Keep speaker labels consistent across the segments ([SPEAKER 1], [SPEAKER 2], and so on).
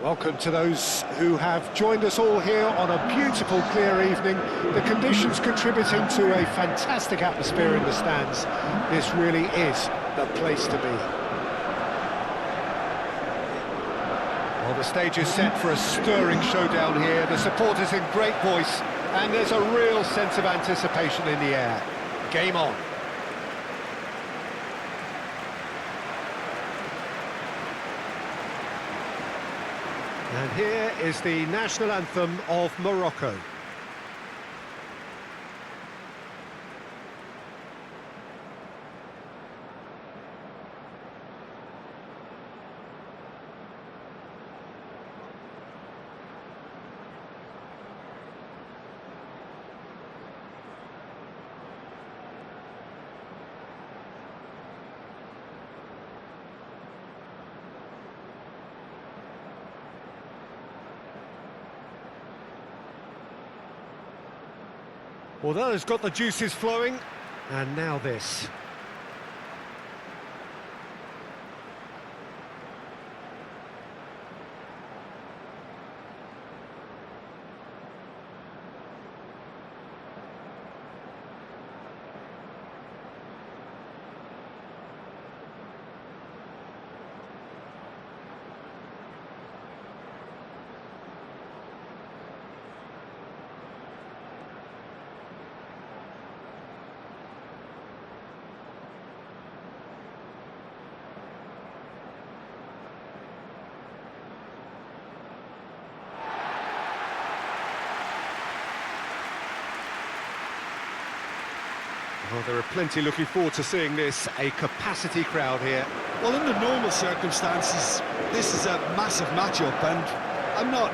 [SPEAKER 1] Welcome to those who have joined us all here on a beautiful, clear evening. The conditions contributing to a fantastic atmosphere in the stands. This really is the place to be. Well, the stage is set for a stirring showdown here. The supporters in great voice, and there's a real sense of anticipation in the air. Game on. And here is the national anthem of Morocco. Well, that has got the juices flowing, and now this. Well, there are plenty looking forward to seeing this, a capacity crowd here.
[SPEAKER 2] Well, under normal circumstances, this is a massive matchup, and I'm not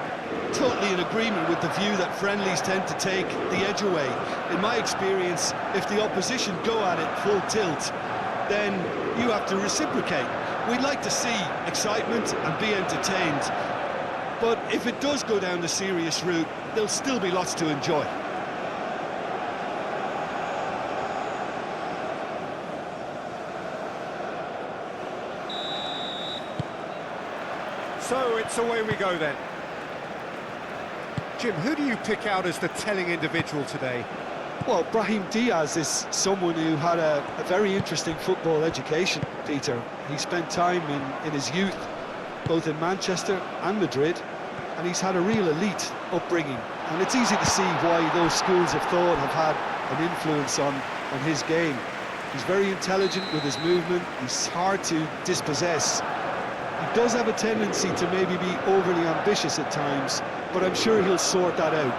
[SPEAKER 2] totally in agreement with the view that friendlies tend to take the edge away. In my experience, if the opposition go at it full tilt, then you have to reciprocate. We'd like to see excitement and be entertained, but if it does go down the serious route, there'll still be lots to enjoy.
[SPEAKER 1] So it's away we go then. Jim, who do you pick out as the telling individual today?
[SPEAKER 2] Well, Brahim Diaz is someone who had a very interesting football education, Peter. He spent time in his youth, both in Manchester and Madrid, and he's had a real elite upbringing. And it's easy to see why those schools of thought have had an influence on his game. He's very intelligent with his movement, he's hard to dispossess. He does have a tendency to maybe be overly ambitious at times, but I'm sure he'll sort that out.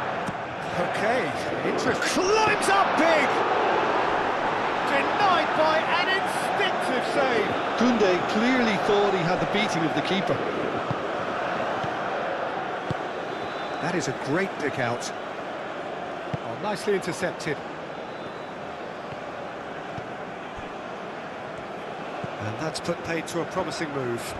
[SPEAKER 1] Okay, climbs up big! Denied by an instinctive save.
[SPEAKER 2] Koundé clearly thought he had the beating of the keeper.
[SPEAKER 1] That is a great pick out. Oh, nicely intercepted. And that's put paid to a promising move.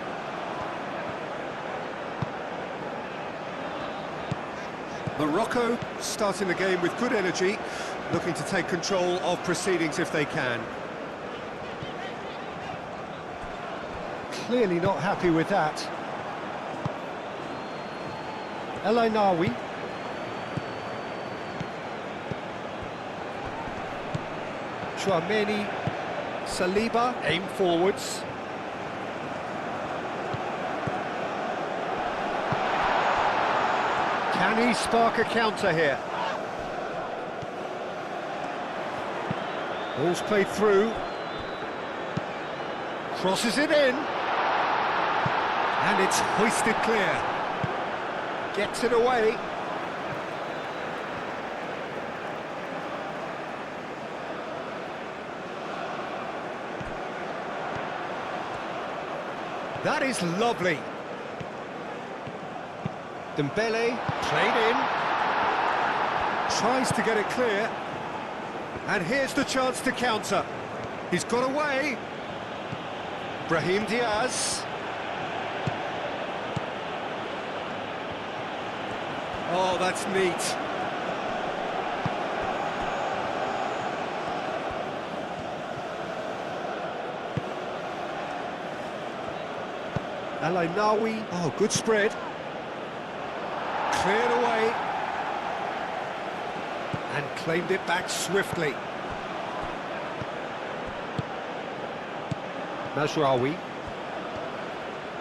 [SPEAKER 1] Morocco starting the game with good energy, looking to take control of proceedings if they can. Clearly not happy with that. El Ainaoui. Chouameni, Saliba, aim forwards. Can he spark a counter here? Ball's played through. Crosses it in. And it's hoisted clear. Gets it away. That is lovely. Dembele, played in, tries to get it clear, and here's the chance to counter. He's got away. Brahim Diaz. Oh, that's neat. El Ainaoui. Oh, good spread. Cleared away. And claimed it back swiftly. Mazraoui.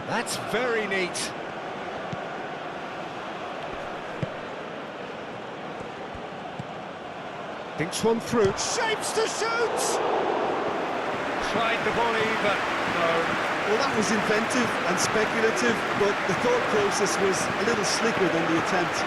[SPEAKER 1] That's very neat. Thinks one through. Shapes to shoot! Tried the volley, but no.
[SPEAKER 2] Well, that was inventive and speculative, but the thought process was a little slicker than the attempt.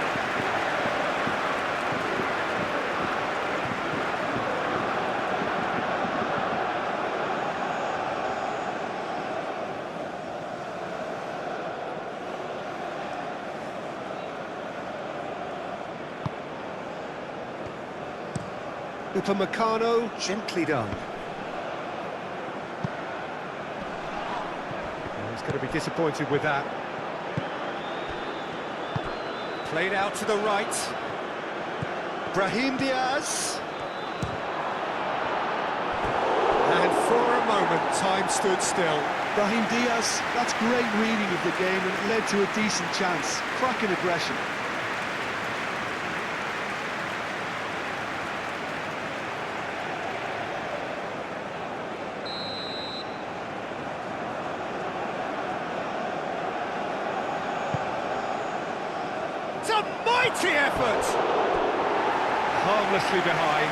[SPEAKER 1] Upamecano, gently done. He's going to be disappointed with that. Played out to the right. Brahim Diaz. And for a moment, time stood still.
[SPEAKER 2] Brahim Diaz, that's great reading of the game, and it led to a decent chance. Cracking aggression.
[SPEAKER 1] It's a mighty effort! Harmlessly behind.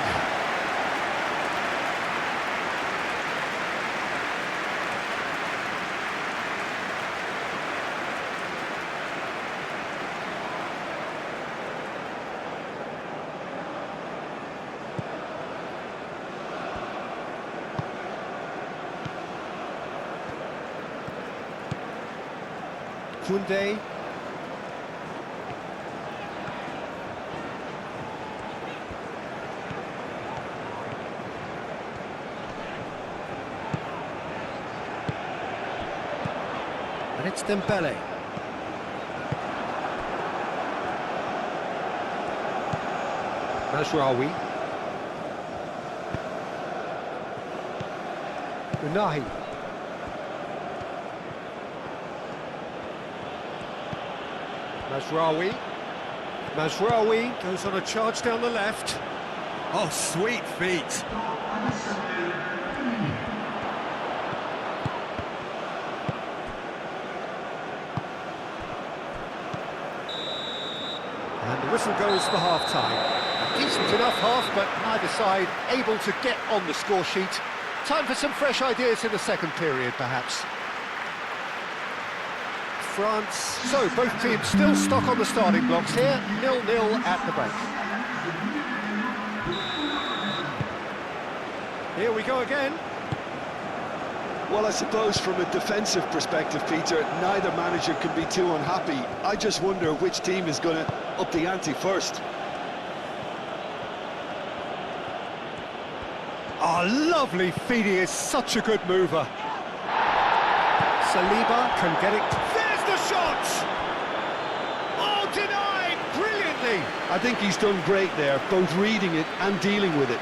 [SPEAKER 1] Koundé. And it's Dembele. Mazraoui. Unahi. Mazraoui. Mazraoui goes on a charge down the left. Oh, sweet feet. And the whistle goes for half-time. A decent enough half, but neither side able to get on the score sheet. Time for some fresh ideas in the second period, perhaps. France. So, both teams still stuck on the starting blocks here. 0-0 at the break. Here we go again.
[SPEAKER 2] Well, I suppose from a defensive perspective, Peter, neither manager can be too unhappy. I just wonder which team is going to up the ante first.
[SPEAKER 1] Oh, lovely feed. He is such a good mover. Saliba can get it. There's the shot! Oh, denied brilliantly!
[SPEAKER 2] I think he's done great there, both reading it and dealing with it.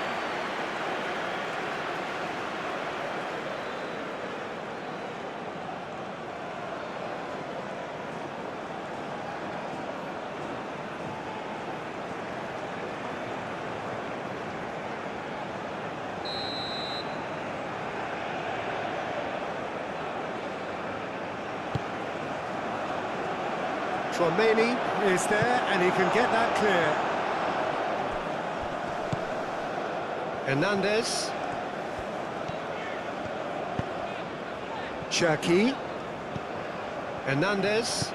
[SPEAKER 1] Tchouaméni is there, and he can get that clear. Hernandez. Cherki. Hernandez.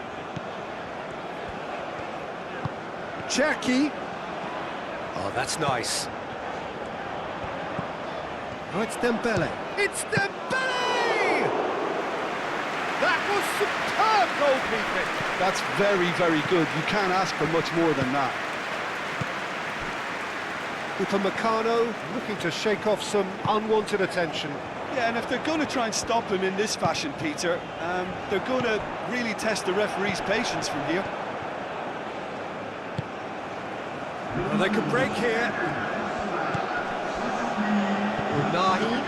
[SPEAKER 1] Cherki. Oh, that's nice. Oh, it's Dembele. It's Dembele! That was superb goalkeeping.
[SPEAKER 2] That's very, very good. You can't ask for much more than that.
[SPEAKER 1] Upamecano looking to shake off some unwanted attention.
[SPEAKER 2] Yeah, and if they're going to try and stop him in this fashion, Peter, they're going to really test the referee's patience from here.
[SPEAKER 1] Well, they could break here. Unahi.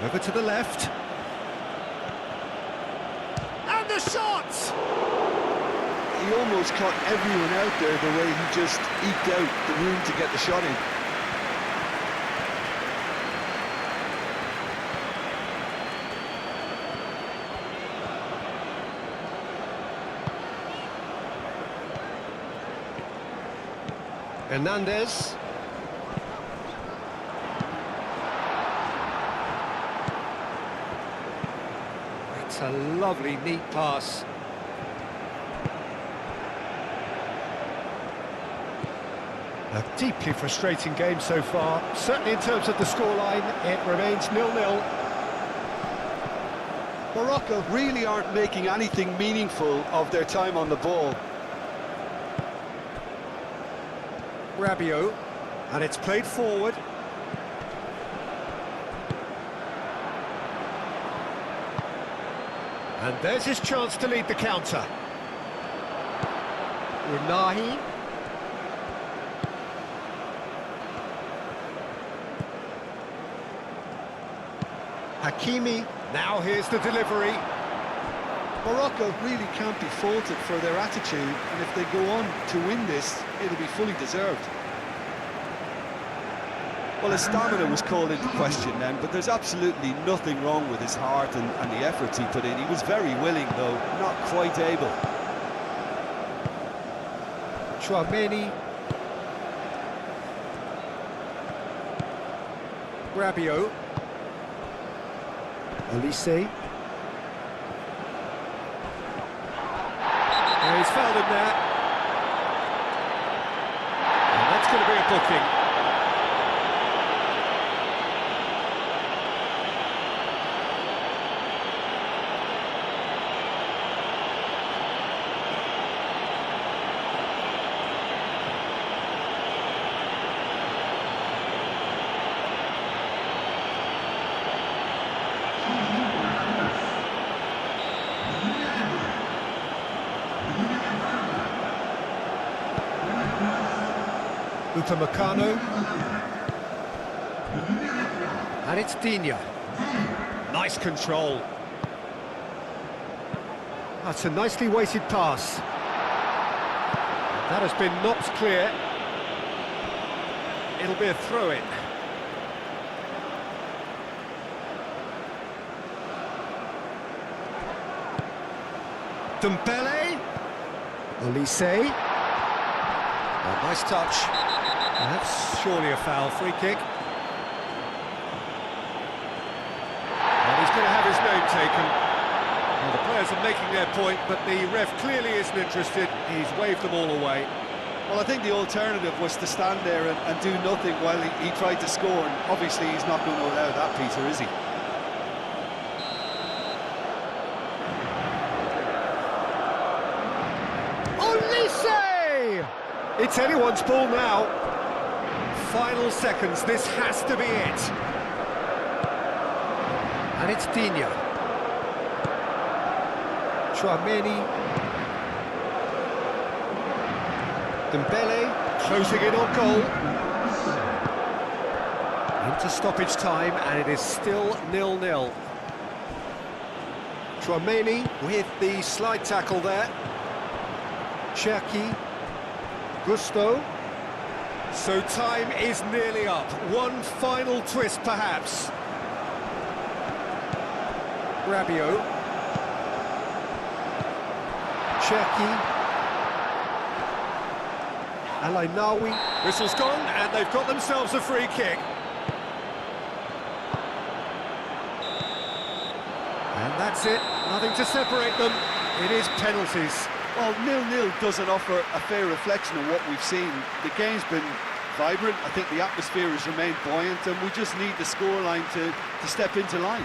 [SPEAKER 1] Over to the left. And the a shot!
[SPEAKER 2] He almost caught everyone out there the way he just eked out the room to get the shot in.
[SPEAKER 1] Hernandez. It's a lovely, neat pass. A deeply frustrating game so far. Certainly in terms of the scoreline, it remains 0-0.
[SPEAKER 2] Morocco really aren't making anything meaningful of their time on the ball.
[SPEAKER 1] Rabiot, and it's played forward. And there's his chance to lead the counter. Unahi. Hakimi, now here's the delivery.
[SPEAKER 2] Morocco really can't be faulted for their attitude, and if they go on to win this, it'll be fully deserved. Well, his stamina was called into question then, but there's absolutely nothing wrong with his heart and the efforts he put in. He was very willing, though, not quite able.
[SPEAKER 1] Chouameni. Rabiot. Elise. He's fouled him there. And that's going to be a booking. Upamecano. And it's Digne. Nice control. That's a nicely weighted pass. That has been knocked clear. It'll be a throw-in. Dembele. Elise. Oh, nice touch. And that's surely a foul. Free kick. And he's going to have his name taken. Well, the players are making their point, but the ref clearly isn't interested. He's waved them all away.
[SPEAKER 2] Well, I think the alternative was to stand there and do nothing while he tried to score, and obviously he's not going to allow that, Peter, is he?
[SPEAKER 1] Olise! It's anyone's ball now. Final seconds, this has to be it. And it's Digne. Chouameni. Dembele closing in on goal. Into stoppage time, and it is still 0-0. Chouameni with the slide tackle there. Cherki. Gusto. So time is nearly up. One final twist, perhaps. Rabiot. Cherki. Alainawi. Whistle's gone, and they've got themselves a free kick. And that's it. Nothing to separate them. It is penalties.
[SPEAKER 2] Well, 0-0 doesn't offer a fair reflection of what we've seen. The game's been vibrant. I think the atmosphere has remained buoyant, and we just need the scoreline to step into line.